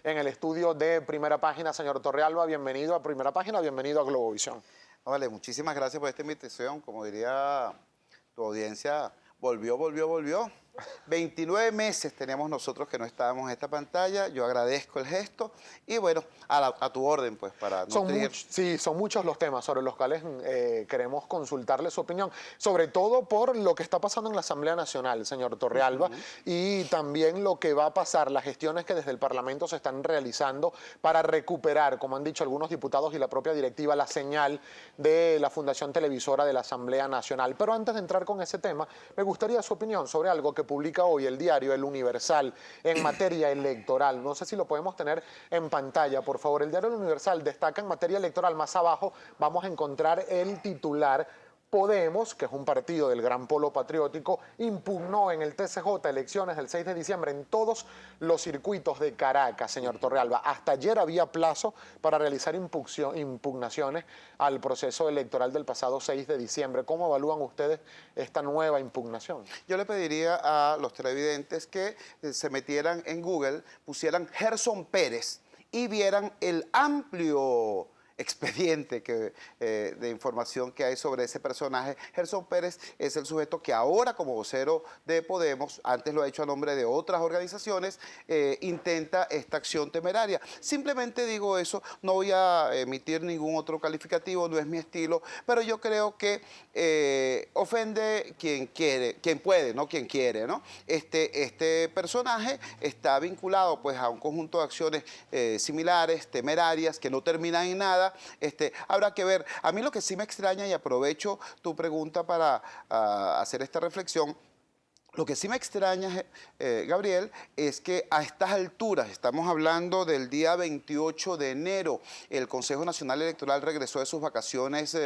en el estudio de Primera Página. Señor Torrealba, bienvenido a Primera Página, bienvenido a Globovisión. Vale, muchísimas gracias por esta invitación. Como diría tu audiencia, volvió. 29 meses tenemos nosotros que no estábamos en esta pantalla. Yo agradezco el gesto y bueno, a tu orden pues para nutrir. Sí, son muchos los temas sobre los cuales queremos consultarle su opinión, sobre todo por lo que está pasando en la Asamblea Nacional, señor Torrealba, y también lo que va a pasar, las gestiones que desde el Parlamento se están realizando para recuperar, como han dicho algunos diputados y la propia directiva, la señal de la Fundación Televisora de la Asamblea Nacional. Pero antes de entrar con ese tema, me gustaría su opinión sobre algo que publica hoy el diario El Universal en materia electoral. No sé si lo podemos tener en pantalla, por favor. El diario El Universal destaca en materia electoral, más abajo vamos a encontrar el titular: Podemos, que es un partido del Gran Polo Patriótico, impugnó en el TCJ elecciones del 6 de diciembre en todos los circuitos de Caracas, señor Torrealba. Hasta ayer había plazo para realizar impugnaciones al proceso electoral del pasado 6 de diciembre. ¿Cómo evalúan ustedes esta nueva impugnación? Yo le pediría a los televidentes que se metieran en Google, pusieran Gerson Pérez y vieran el amplio expediente de información que hay sobre ese personaje. Gerson Pérez es el sujeto que ahora, como vocero de Podemos, antes lo ha hecho a nombre de otras organizaciones, intenta esta acción temeraria. Simplemente digo eso, no voy a emitir ningún otro calificativo, no es mi estilo, pero yo creo que ofende quien quiere, quien puede, no quien quiere, ¿no? Este personaje está vinculado pues a un conjunto de acciones similares, temerarias, que no terminan en nada. Habrá que ver. A mí lo que sí me extraña, y aprovecho tu pregunta para hacer esta reflexión, lo que sí me extraña, Gabriel, es que a estas alturas, estamos hablando del día 28 de enero, el Consejo Nacional Electoral regresó de sus vacaciones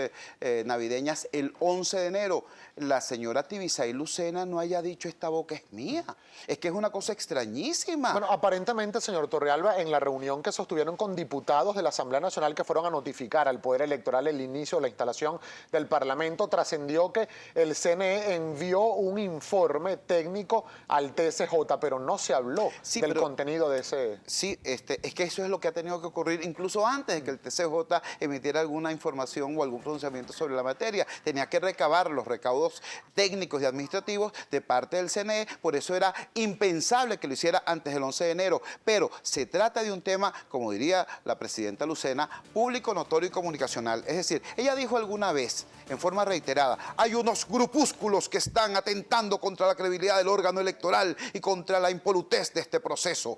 navideñas el 11 de enero. La señora Tibisay Lucena no haya dicho esta boca es mía. Es que es una cosa extrañísima. Bueno, aparentemente, señor Torrealba, en la reunión que sostuvieron con diputados de la Asamblea Nacional que fueron a notificar al Poder Electoral el inicio de la instalación del Parlamento, trascendió que el CNE envió un informe técnico al TSJ, pero no se habló del contenido de ese... Sí, es que eso es lo que ha tenido que ocurrir incluso antes de que el TSJ emitiera alguna información o algún pronunciamiento sobre la materia. Tenía que recabar los recaudos técnicos y administrativos de parte del CNE, por eso era impensable que lo hiciera antes del 11 de enero. Pero se trata de un tema, como diría la presidenta Lucena, público, notorio y comunicacional. Es decir, ella dijo alguna vez, en forma reiterada, hay unos grupúsculos que están atentando contra la credibilidad del órgano electoral y contra la impolutez de este proceso.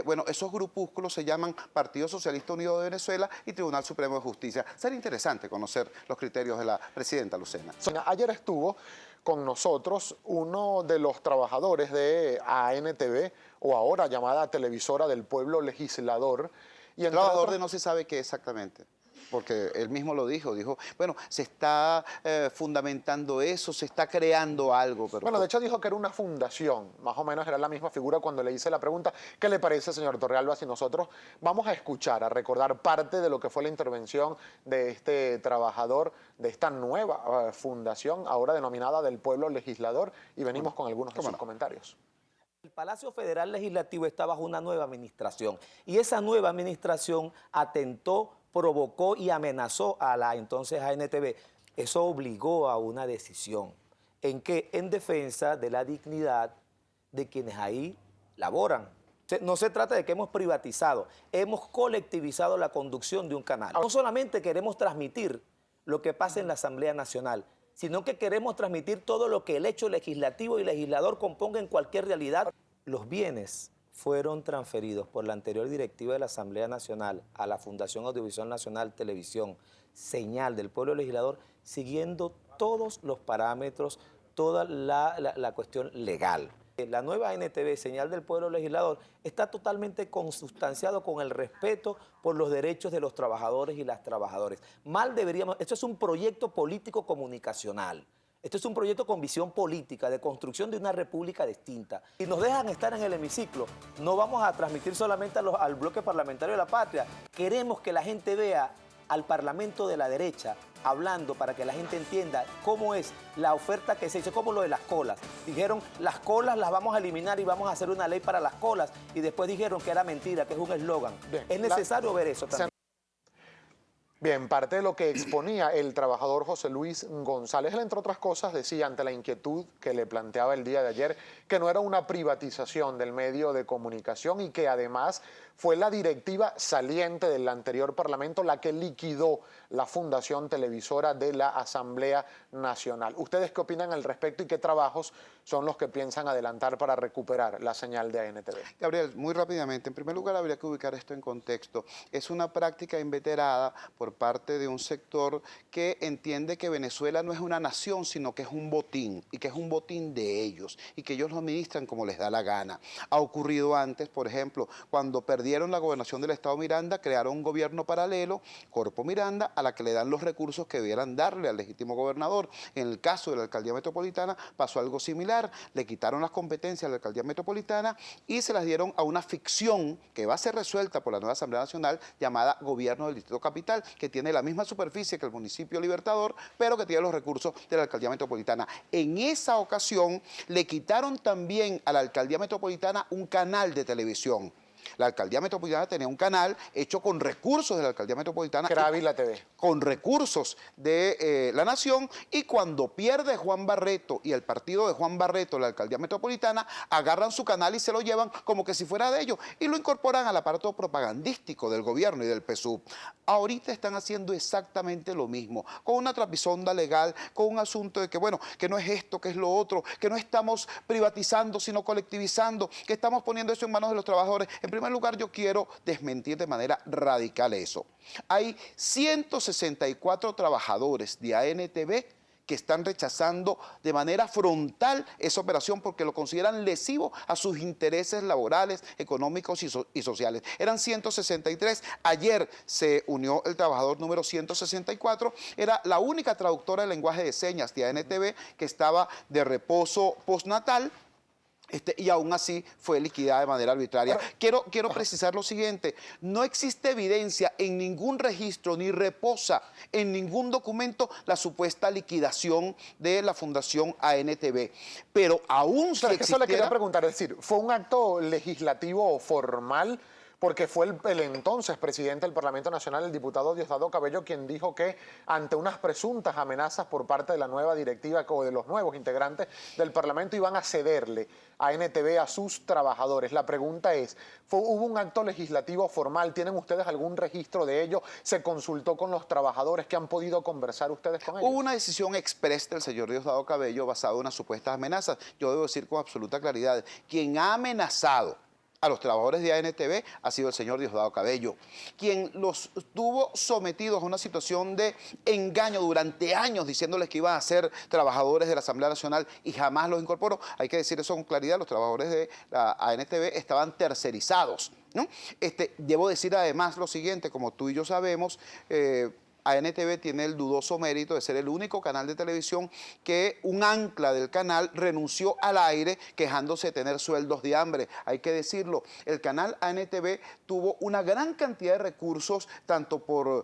Bueno, esos grupúsculos se llaman Partido Socialista Unido de Venezuela y Tribunal Supremo de Justicia. Sería interesante conocer los criterios de la presidenta Lucena. Ayer estuvo con nosotros uno de los trabajadores de ANTV, o ahora llamada Televisora del Pueblo Legislador. Y trabajador de no se sabe qué exactamente, porque él mismo lo dijo, bueno, se está fundamentando eso, se está creando algo. Pero bueno, de hecho dijo que era una fundación, más o menos era la misma figura cuando le hice la pregunta. ¿Qué le parece, señor Torrealba, si nosotros vamos a escuchar, a recordar parte de lo que fue la intervención de este trabajador, de esta nueva fundación, ahora denominada del Pueblo Legislador, y venimos con algunos de sus comentarios? El Palacio Federal Legislativo está bajo una nueva administración y esa nueva administración atentó, provocó y amenazó a la entonces ANTV. Eso obligó a una decisión en defensa de la dignidad de quienes ahí laboran. No se trata de que hemos privatizado, hemos colectivizado la conducción de un canal. No solamente queremos transmitir lo que pasa en la Asamblea Nacional, sino que queremos transmitir todo lo que el hecho legislativo y legislador componga en cualquier realidad. Los bienes fueron transferidos por la anterior directiva de la Asamblea Nacional a la Fundación Audiovisual Nacional Televisión, señal del Pueblo Legislador, siguiendo todos los parámetros, toda la cuestión legal. La nueva ANTV, señal del Pueblo Legislador, está totalmente consustanciado con el respeto por los derechos de los trabajadores y las trabajadoras. Esto es un proyecto político comunicacional. Esto es un proyecto con visión política, de construcción de una república distinta. Si nos dejan estar en el hemiciclo, no vamos a transmitir solamente al bloque parlamentario de la patria. Queremos que la gente vea al Parlamento de la derecha hablando para que la gente entienda cómo es la oferta que se hizo, como lo de las colas. Dijeron, las colas las vamos a eliminar y vamos a hacer una ley para las colas, y después dijeron que era mentira, que es un eslogan. Es necesario ver eso también. Bien, parte de lo que exponía el trabajador José Luis González, él, entre otras cosas, decía ante la inquietud que le planteaba el día de ayer que no era una privatización del medio de comunicación y que además fue la directiva saliente del anterior Parlamento la que liquidó la Fundación Televisora de la Asamblea Nacional. ¿Ustedes qué opinan al respecto y qué trabajos son los que piensan adelantar para recuperar la señal de ANTV? Gabriel, muy rápidamente, en primer lugar habría que ubicar esto en contexto. Es una práctica inveterada por parte de un sector que entiende que Venezuela no es una nación, sino que es un botín, y que es un botín de ellos, y que ellos lo administran como les da la gana. Ha ocurrido antes, por ejemplo, cuando perdieron la gobernación del Estado Miranda, crearon un gobierno paralelo, Corpo Miranda, a la que le dan los recursos que debieran darle al legítimo gobernador. En el caso de la Alcaldía Metropolitana pasó algo similar, le quitaron las competencias a la Alcaldía Metropolitana y se las dieron a una ficción que va a ser resuelta por la nueva Asamblea Nacional llamada Gobierno del Distrito Capital, que tiene la misma superficie que el municipio Libertador, pero que tiene los recursos de la Alcaldía Metropolitana. En esa ocasión le quitaron también a la Alcaldía Metropolitana un canal de televisión. La Alcaldía Metropolitana tenía un canal hecho con recursos de la Alcaldía Metropolitana. Que era Ávila TV. Con recursos de la Nación, y cuando pierde Juan Barreto y el partido de Juan Barreto, la Alcaldía Metropolitana, agarran su canal y se lo llevan como que si fuera de ellos y lo incorporan al aparato propagandístico del gobierno y del PSUV. Ahorita están haciendo exactamente lo mismo, con una trapisonda legal, con un asunto de que, bueno, que no es esto, que es lo otro, que no estamos privatizando, sino colectivizando, que estamos poniendo eso en manos de los trabajadores. En primer lugar, yo quiero desmentir de manera radical eso. Hay 164 trabajadores de ANTV que están rechazando de manera frontal esa operación porque lo consideran lesivo a sus intereses laborales, económicos y sociales. Eran 163, ayer se unió el trabajador número 164, era la única traductora de lenguaje de señas de ANTV que estaba de reposo postnatal. Y aún así fue liquidada de manera arbitraria. Quiero precisar lo siguiente, no existe evidencia en ningún registro ni reposa en ningún documento la supuesta liquidación de la Fundación ANTV, pero aún si Eso le quería preguntar, es decir, ¿fue un acto legislativo formal? Porque fue el entonces presidente del Parlamento Nacional, el diputado Diosdado Cabello, quien dijo que ante unas presuntas amenazas por parte de la nueva directiva o de los nuevos integrantes del Parlamento iban a cederle a ANTV a sus trabajadores. La pregunta es, ¿hubo un acto legislativo formal? ¿Tienen ustedes algún registro de ello? ¿Se consultó con los trabajadores? ¿Que han podido conversar ustedes con ellos? Hubo una decisión expresa del señor Diosdado Cabello basada en unas supuestas amenazas. Yo debo decir con absoluta claridad, quien ha amenazado a los trabajadores de ANTV ha sido el señor Diosdado Cabello, quien los tuvo sometidos a una situación de engaño durante años, diciéndoles que iban a ser trabajadores de la Asamblea Nacional y jamás los incorporó. Hay que decir eso con claridad, los trabajadores de la ANTV estaban tercerizados, ¿no? Debo decir además lo siguiente, como tú y yo sabemos, ANTV tiene el dudoso mérito de ser el único canal de televisión que un ancla del canal renunció al aire quejándose de tener sueldos de hambre. Hay que decirlo, el canal ANTV tuvo una gran cantidad de recursos, tanto por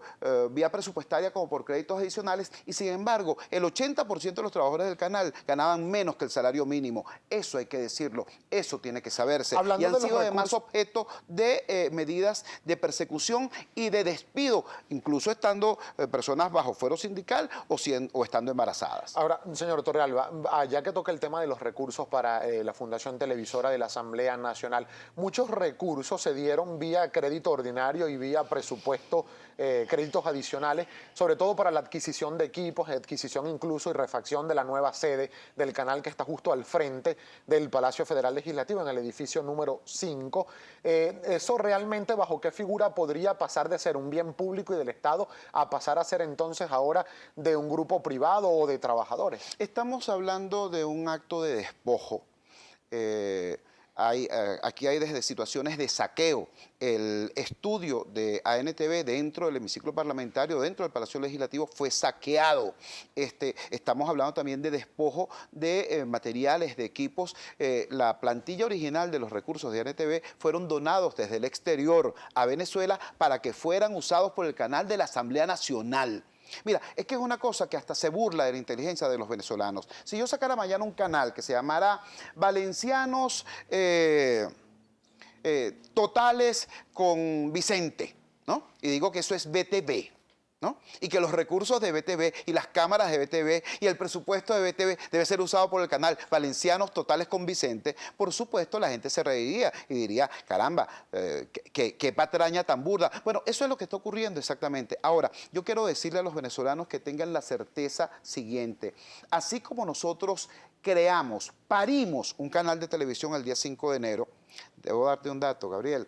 vía presupuestaria como por créditos adicionales, y sin embargo, el 80% de los trabajadores del canal ganaban menos que el salario mínimo. Eso hay que decirlo, eso tiene que saberse. Hablando y han de los sido además recursos, objeto de medidas de persecución y de despido, incluso estando personas bajo fuero sindical o estando embarazadas. Ahora, señor Torrealba, ya que toca el tema de los recursos para la Fundación Televisora de la Asamblea Nacional, muchos recursos se dieron vía crédito ordinario y vía presupuesto, créditos adicionales, sobre todo para la adquisición de equipos, adquisición incluso y refacción de la nueva sede del canal que está justo al frente del Palacio Federal Legislativo, en el edificio número 5. ¿Eso realmente bajo qué figura podría pasar de ser un bien público y del Estado a pasar a ser entonces ahora de un grupo privado o de trabajadores? Estamos hablando de un acto de despojo. Aquí hay desde situaciones de saqueo. El estudio de ANTV dentro del hemiciclo parlamentario, dentro del Palacio Legislativo, fue saqueado. Estamos hablando también de despojo de materiales, de equipos. La plantilla original de los recursos de ANTV fueron donados desde el exterior a Venezuela para que fueran usados por el canal de la Asamblea Nacional. Mira, es que es una cosa que hasta se burla de la inteligencia de los venezolanos. Si yo sacara mañana un canal que se llamara Valencianos Totales con Vicente, ¿no? Y digo que eso es BTV, ¿no? Y que los recursos de BTV y las cámaras de BTV y el presupuesto de BTV debe ser usado por el canal Valencianos Totales con Vicente, por supuesto la gente se reiría y diría, caramba, qué patraña tan burda. Bueno, eso es lo que está ocurriendo exactamente. Ahora, yo quiero decirle a los venezolanos que tengan la certeza siguiente. Así como nosotros parimos un canal de televisión el día 5 de enero, debo darte un dato, Gabriel.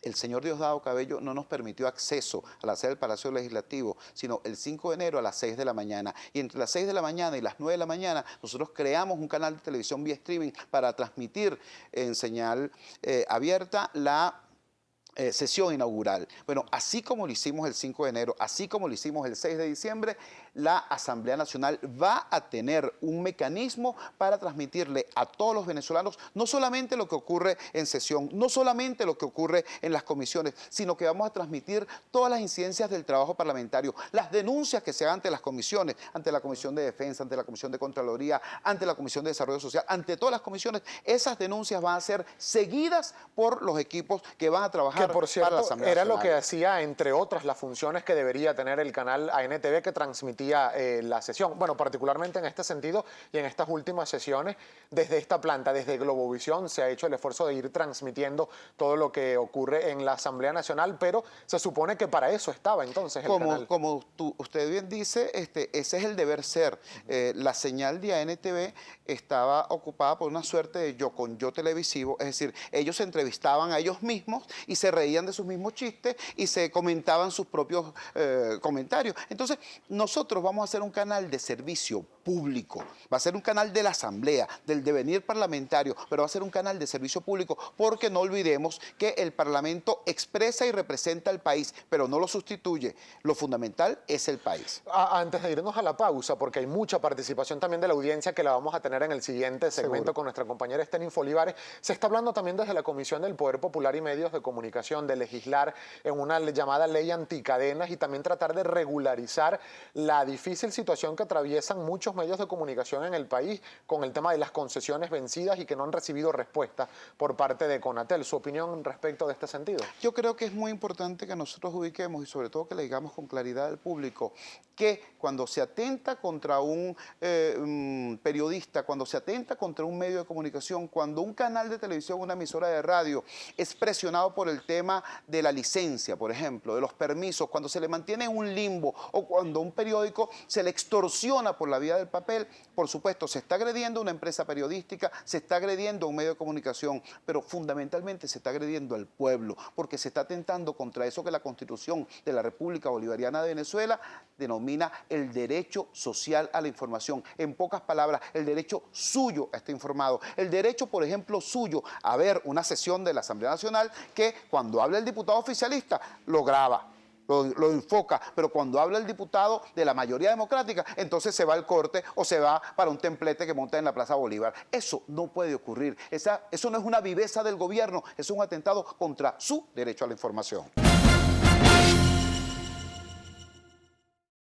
El señor Diosdado Cabello no nos permitió acceso a la sede del Palacio Legislativo, sino el 5 de enero a las 6 de la mañana. Y entre las 6 de la mañana y las 9 de la mañana, nosotros creamos un canal de televisión vía streaming para transmitir en señal abierta la sesión inaugural. Bueno, así como lo hicimos el 5 de enero, así como lo hicimos el 6 de diciembre, la Asamblea Nacional va a tener un mecanismo para transmitirle a todos los venezolanos no solamente lo que ocurre en sesión, no solamente lo que ocurre en las comisiones, sino que vamos a transmitir todas las incidencias del trabajo parlamentario, las denuncias que se hagan ante las comisiones, ante la Comisión de Defensa, ante la Comisión de Contraloría, ante la Comisión de Desarrollo Social, ante todas las comisiones. Esas denuncias van a ser seguidas por los equipos que van a trabajar que por cierto, para la Asamblea era Nacional. lo que hacía, entre otras, las funciones que debería tener el canal ANTV que transmitía la sesión. Bueno, particularmente en este sentido y en estas últimas sesiones, desde esta planta, desde Globovisión, se ha hecho el esfuerzo de ir transmitiendo todo lo que ocurre en la Asamblea Nacional, pero se supone que para eso estaba entonces el canal. Como usted bien dice, ese es el deber ser. La señal de ANTV estaba ocupada por una suerte de yo con yo televisivo, es decir, ellos se entrevistaban a ellos mismos y se reían de sus mismos chistes y se comentaban sus propios comentarios. Entonces, nosotros vamos a hacer un canal de servicio público, va a ser un canal de la Asamblea, del devenir parlamentario, pero va a ser un canal de servicio público porque no olvidemos que el Parlamento expresa y representa al país, pero no lo sustituye. Lo fundamental es el país. Antes de irnos a la pausa, porque hay mucha participación también de la audiencia que la vamos a tener en el siguiente segmento Seguro. con nuestra compañera Estenin Olivares, se está hablando también desde la Comisión del Poder Popular y Medios de Comunicación de legislar en una llamada ley anticadenas y también tratar de regularizar la difícil situación que atraviesan muchos medios de comunicación en el país con el tema de las concesiones vencidas y que no han recibido respuesta por parte de Conatel. ¿Su opinión respecto de este sentido? Yo creo que es muy importante que nosotros ubiquemos y sobre todo que le digamos con claridad al público que cuando se atenta contra un periodista, cuando se atenta contra un medio de comunicación, cuando un canal de televisión, una emisora de radio es presionado por el tema de la licencia, por ejemplo, de los permisos, cuando se le mantiene en un limbo o cuando un periódico se le extorsiona por la vía del papel, por supuesto, se está agrediendo a una empresa periodística, se está agrediendo a un medio de comunicación, pero fundamentalmente se está agrediendo al pueblo, porque se está atentando contra eso que la Constitución de la República Bolivariana de Venezuela denomina el derecho social a la información. En pocas palabras, el derecho suyo a estar informado. El derecho, por ejemplo, suyo a ver una sesión de la Asamblea Nacional que cuando habla el diputado oficialista lo graba. Lo enfoca, pero cuando habla el diputado de la mayoría democrática, entonces se va al corte o se va para un templete que monta en la Plaza Bolívar. Eso no puede ocurrir. Eso no es una viveza del gobierno, es un atentado contra su derecho a la información.